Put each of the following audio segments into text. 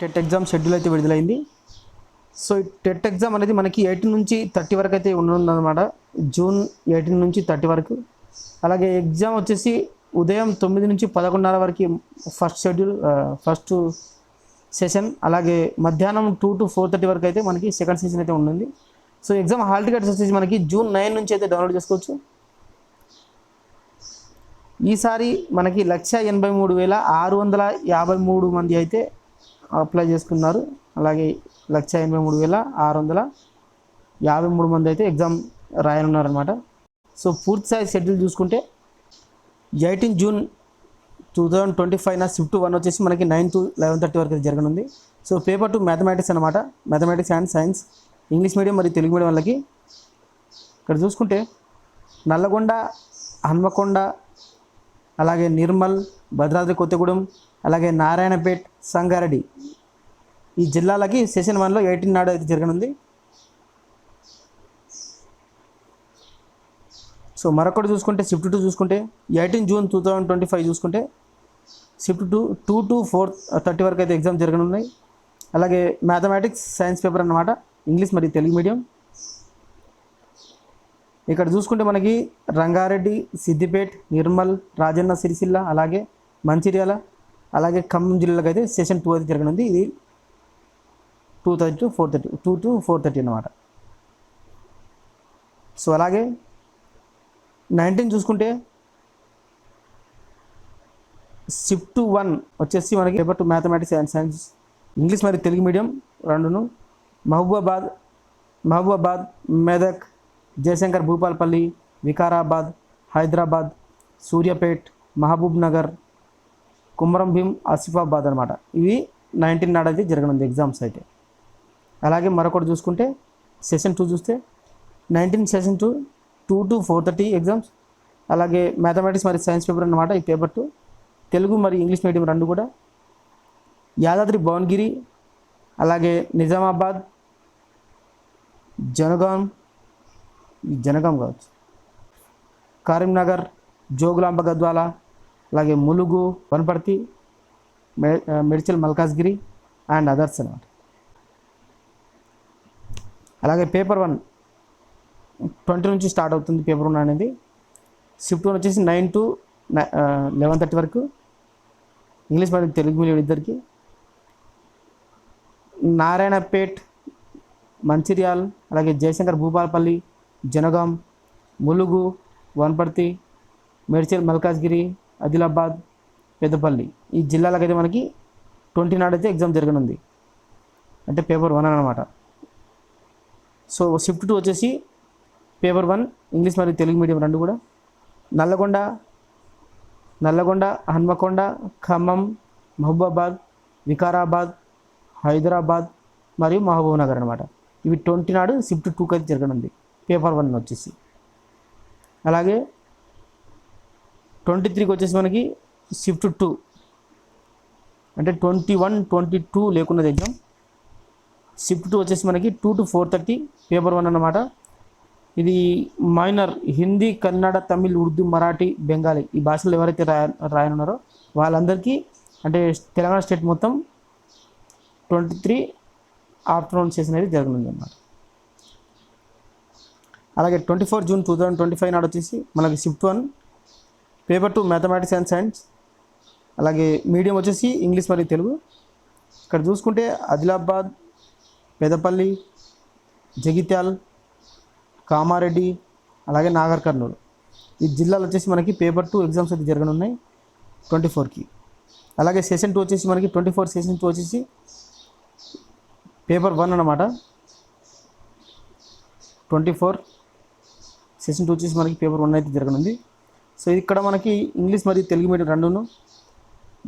TET exam schedule అయితే విడుదలైంది. So ఈ టెట్ ఎగ్జామ్ అనేది మనకి 18 నుంచి 30 వరకు అయితే ఉండనుందన్నమాట. జూన్ 18 నుంచి 30 వరకు. అలాగే ఎగ్జామ్ వచ్చేసి ఉదయం 9 నుంచి 11:30 వరకు ఫస్ట్ సెషన్. అలాగే మధ్యాహ్నం 2 to 4:30 వరకు అయితే మనకి సెకండ్ సెషన్ అయితే ఉంటుంది. సో ఎగ్జామ్ హాల్ టికెట్స్ వచ్చేసి మనకి జూన్ 9 నుంచి అయితే డౌన్లోడ్ చేసుకోవచ్చు. ఈసారి మనకి 183,653 మంది అయితే అప్లై చేసుకున్నారు. అలాగే 183,653 మంది అయితే ఎగ్జామ్ రాయనున్నారనమాట. సో పూర్తి స్థాయి షెడ్యూల్ చూసుకుంటే 18 జూన్ 2025 షిఫ్ట్ 1 వచ్చేసి మనకి 9 to 11:30 వరకు జరగనుంది. సో పేపర్ 2 మ్యాథమెటిక్స్ అనమాట. Mathematics and science, English medium మరియు తెలుగు మీడియం వాళ్ళకి. ఇక్కడ చూసుకుంటే నల్లగొండ, హన్మకొండ, అలాగే నిర్మల్, భద్రాద్రి కొత్తగూడెం, అలాగే నారాయణపేట్, సంగారెడ్డి ఈ జిల్లాలకి సెషన్ 1లో 18 నాడు అయితే జరగనుంది. సో మరొకటి చూసుకుంటే షిఫ్ట్ 2 చూసుకుంటే 18 జూన్ 2025 చూసుకుంటే షిఫ్ట్ 2 to 4:30 వరకు అయితే ఎగ్జామ్ జరగనున్నాయి. అలాగే మ్యాథమెటిక్స్ సైన్స్ పేపర్ అన్నమాట, ఇంగ్లీష్ మరియు తెలుగు మీడియం. ఇక్కడ చూసుకుంటే మనకి రంగారెడ్డి, సిద్దిపేట్, నిర్మల్, రాజన్న సిరిసిల్ల, అలాగే మంచిర్యాల, అలాగే ఖమ్మం జిల్లాలకు అయితే సెషన్ 2 అయితే జరగనుంది. ఇది 2:30 to 4:30, 2 to 4:30 అన్నమాట. సో అలాగే 19 చూసుకుంటే షిఫ్ట్ 1 వచ్చేసి మనకి paper 2 mathematics and science, English మరియు తెలుగు మీడియం రెండును. మహబూబాబాద్, మెదక్, జయశంకర్ భూపాలపల్లి, వికారాబాద్, హైదరాబాద్, సూర్యాపేట్, మహబూబ్ నగర్, కుమరం భీం, ఆసిఫాబాద్ అనమాట. ఇవి 19 నాడు అయితే జరగనుంది ఎగ్జామ్స్ అయితే. అలాగే మరొకటి చూసుకుంటే సెషన్ 2 చూస్తే 19 సెషన్ 2 to 4:30 ఎగ్జామ్స్. అలాగే మ్యాథమెటిక్స్ మరియు సైన్స్ పేపర్ అన్నమాట. ఈ పేపర్ 2 తెలుగు మరియు ఇంగ్లీష్ మీడియం రెండు కూడా. యాదాద్రి భువనగిరి, అలాగే నిజామాబాద్, జనగాం కావచ్చు, కరీంనగర్, జోగులాంబ గద్వాల, అలాగే ములుగు, వనపర్తి, మేడ్చల్ మల్కాజ్గిరి అండ్ అదర్స్ అన్నమాట. అలాగే పేపర్ 1 20 నుంచి స్టార్ట్ అవుతుంది. పేపర్ 1 అనేది షిఫ్ట్ 1 వచ్చేసి 9 to 11:30 వరకు, ఇంగ్లీష్ మరియు తెలుగు మీడియం ఇద్దరికి. నారాయణపేట్, మంచిర్యాల్, అలాగే జయశంకర్ భూపాలపల్లి, జనగాం, ములుగు, వనపర్తి, మేడ్చల్ మల్కాజ్గిరి, ఆదిలాబాద్, పెద్దపల్లి ఈ జిల్లాలకైతే మనకి 20 నాడు అయితే ఎగ్జామ్ జరగనుంది. అంటే పేపర్ 1 అనమాట. సో షిఫ్ట్ 2 వచ్చేసి పేపర్ 1 ఇంగ్లీష్ మరియు తెలుగు మీడియం రెండు కూడా. నల్లగొండ, హన్మకొండ, ఖమ్మం, మహబూబాబాద్, వికారాబాద్, హైదరాబాద్ మరియు మహబూబ్ నగర్ అనమాట. ఇవి 20 నాడు షిఫ్ట్ 2 అయితే జరగనుంది పేపర్ 1 వచ్చేసి. అలాగే 23కి వచ్చేసి మనకి షిఫ్ట్ 2 అంటే 21, 22 లేకున్నది ఎగ్జామ్. షిఫ్ట్ 2 వచ్చేసి మనకి 2 to 4:30 పేపర్ 1 అన్నమాట. ఇది మైనర్ హిందీ, కన్నడ, తమిళ్, ఉర్దూ, మరాఠీ, బెంగాలీ ఈ భాషలు ఎవరైతే రాయనున్నారో వాళ్ళందరికీ, అంటే తెలంగాణ స్టేట్ మొత్తం 23 ఆఫ్టర్నూన్ సెషన్ అనేది జరగనుంది అన్నమాట. అలాగే 24 జూన్ 2025 నాడు వచ్చేసి మనకి shift 1 paper 2 mathematics and science, అలాగే మీడియం వచ్చేసి ఇంగ్లీష్ మరియు తెలుగు. ఇక్కడ చూసుకుంటే ఆదిలాబాద్, పెదపల్లి, జగిత్యాల్, కామారెడ్డి, అలాగే నాగర్ కర్నూలు ఈ జిల్లాలు వచ్చేసి మనకి పేపర్ 2 ఎగ్జామ్స్ అయితే జరగనున్నాయి 24కి. అలాగే సెషన్ 2 వచ్చేసి మనకి 24 సెషన్ 2 వచ్చేసి పేపర్ 1 అన్నమాట. 24 సెషన్ 2 వచ్చేసి మనకి పేపర్ 1 అయితే జరగనుంది. సో ఇక్కడ మనకి ఇంగ్లీష్ మరియు తెలుగు మీడియం రెండును.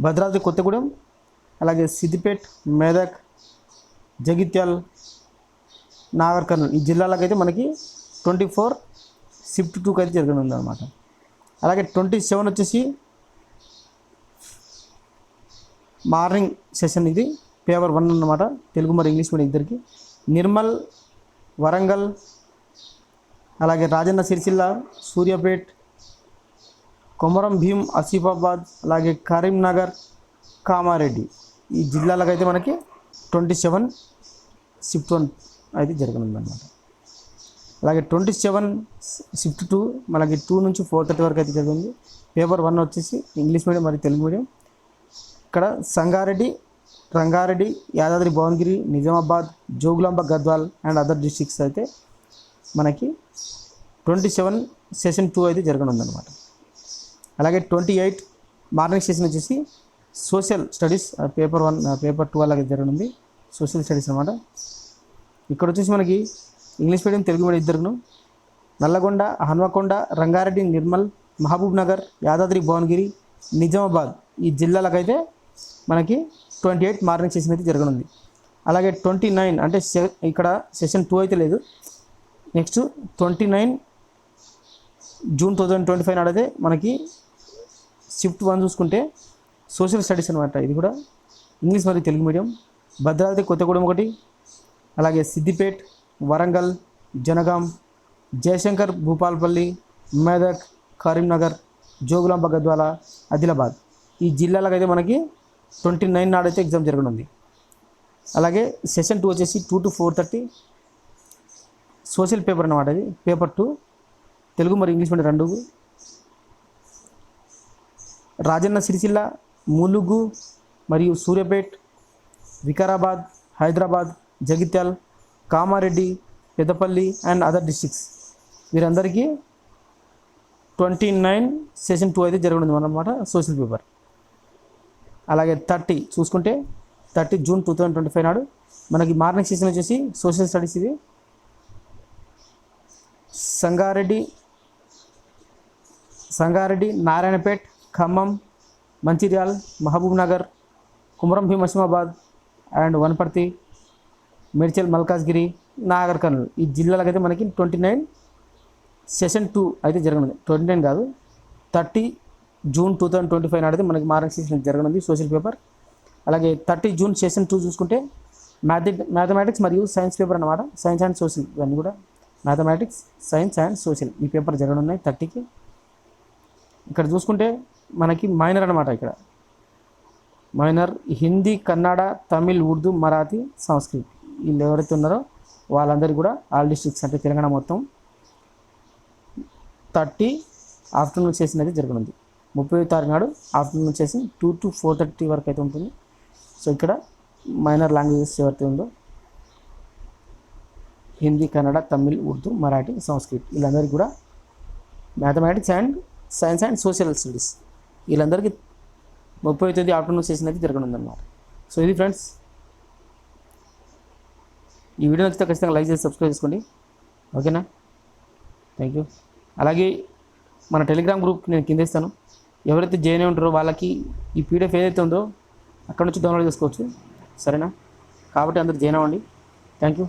భద్రాద్రి కొత్తగూడెం, అలాగే సిద్దిపేట్, మెదక్, జగిత్యాల్, నాగర్ కర్నూలు ఈ జిల్లాలకైతే మనకి 24 షిఫ్ట్ 2 అయితే జరగనుంది అనమాట. అలాగే 27 వచ్చేసి మార్నింగ్ సెషన్, ఇది పేపర్ 1 అన్నమాట, తెలుగు మరియు ఇంగ్లీష్ మీడియం ఇద్దరికి. నిర్మల్, వరంగల్, అలాగే రాజన్న సిరిసిల్ల, సూర్యాపేట్, కొమరం భీం, ఆసిఫాబాద్, అలాగే కరీంనగర్, కామారెడ్డి ఈ జిల్లాలకైతే మనకి 27 షిఫ్ట్ 1 అయితే జరగనుంది అనమాట. అలాగే 27 షిఫ్ట్ 2 మనకి 2 నుంచి 4:30 వరకు అయితే జరిగింది. పేపర్ 1 వచ్చేసి ఇంగ్లీష్ మీడియం మరియు తెలుగు మీడియం. ఇక్కడ Sangareddy, Rangareddy, Yadadri Bhuvanagiri, Nizamabad, Jogulamba, Gadwal and other districts అయితే మనకి 27 సెషన్ 2 అయితే జరగనుందనమాట. అలాగే 28 మార్నింగ్ సెషన్ వచ్చేసి సోషల్ స్టడీస్ పేపర్ 1 పేపర్ 2 అలాగే జరగనుంది. సోషల్ స్టడీస్ అనమాట. ఇక్కడ వచ్చేసి మనకి ఇంగ్లీష్ మీడియం తెలుగు మీడియం ఇద్దరును నల్లగొండ, హన్మకొండ, రంగారెడ్డి, నిర్మల్, మహబూబ్ నగర్, యాదాద్రి భువనగిరి, నిజామాబాద్ ఈ జిల్లాలకైతే మనకి 28 మార్నింగ్ సెషన్ అయితే జరగనుంది. అలాగే 29 అంటే ఇక్కడ సెషన్ 2 అయితే లేదు. నెక్స్ట్ 29 జూన్ 2025 నాడైతే మనకి షిఫ్ట్ 1 చూసుకుంటే సోషల్ స్టడీస్ అనమాట. ఇది కూడా ఇంగ్లీష్ మరియు తెలుగు మీడియం. భద్రాద్రి కొత్తగూడెం ఒకటి, అలాగే సిద్దిపేట్, వరంగల్, జనగాం, జయశంకర్, భూపాల్పల్లి, మెదక్, కరీంనగర్, జోగులాంబ, గద్వాల, ఆదిలాబాద్ ఈ జిల్లాలకైతే మనకి 29 నాడైతే ఎగ్జామ్ జరగనుంది. అలాగే సెషన్ 2 వచ్చేసి 2 to 4:30 సోషల్ పేపర్ అన్నమాట. ఇది పేపర్ 2 తెలుగు మరియు ఇంగ్లీష్ మీడియం రెండు. రాజన్న సిరిసిల్ల, ములుగు మరియు Suryapet, Vikarabad, Hyderabad, Jagtial, Kamareddy, Peddapalli and other districts వీరందరికీ 29 సెషన్ 2 అయితే జరగనుంది అన్నమాట సోషల్ పేపర్. అలాగే 30 చూసుకుంటే 30 జూన్ 2025 నాడు మనకి మార్నింగ్ సెషన్ వచ్చేసి సోషల్ స్టడీస్. ఇది సంగారెడ్డి, నారాయణపేట్, ఖమ్మం, మంచిర్యాల్, మహబూబ్ నగర్, కుమరం భీం ఆసిమాబాద్ అండ్ వనపర్తి, మేడ్చల్, మల్కాజ్గిరి, నాగర్ కర్నూలు ఈ జిల్లాలకైతే మనకి 29 సెషన్ 2 అయితే జరగనుంది. 29 కాదు 30 జూన్ 2025 నాడైతే మనకి మార్నింగ్ సెషన్ జరగనుంది సోషల్ పేపర్. అలాగే 30 జూన్ సెషన్ 2 చూసుకుంటే మ్యాథమెటిక్స్ మరియు సైన్స్ పేపర్ అన్నమాట. సైన్స్ అండ్ సోషల్ ఇవన్నీ కూడా మ్యాథమెటిక్స్, సైన్స్ అండ్ సోషల్ ఈ పేపర్ జరగనున్నాయి 30కి. ఇక్కడ చూసుకుంటే మనకి మైనర్ అనమాట. ఇక్కడ మైనర్ హిందీ, కన్నడ, తమిళ్, ఉర్దూ, మరాఠీ, సంస్కృత్ వీళ్ళు ఎవరైతే ఉన్నారో వాళ్ళందరికీ కూడా ఆల్ డిస్ట్రిక్ట్స్ అంటే తెలంగాణ మొత్తం 30 ఆఫ్టర్నూన్ సెషన్ అయితే జరగనుంది. 30వ తారీఖు నాడు ఆఫ్టర్నూన్ సెషన్ 2 to 4:30 వరకు అయితే ఉంటుంది. సో ఇక్కడ మైనర్ లాంగ్వేజెస్ ఎవరైతే ఉందో హిందీ, కన్నడ, తమిళ్, ఉర్దూ, మరాఠీ, సంస్కృత్ వీళ్ళందరికీ కూడా mathematics and science and social studies వీళ్ళందరికీ 30వ ఆఫ్టర్నూన్ సెషన్ అయితే జరగనుందన్నమాట. సో ఇది ఫ్రెండ్స్, ఈ వీడియో నచ్చితే ఖచ్చితంగా లైక్ చేసి సబ్స్క్రైబ్ చేసుకోండి. ఓకేనా, థ్యాంక్ యూ. అలాగే మన టెలిగ్రామ్ గ్రూప్కి నేను కింద ఇస్తాను. ఎవరైతే జాయిన్ అయి ఉంటారో వాళ్ళకి ఈ పీడిఎఫ్ ఏదైతే ఉందో అక్కడ నుంచి డౌన్లోడ్ చేసుకోవచ్చు. సరేనా, కాబట్టి అందరూ జాయిన్ అవ్వండి. Thank you.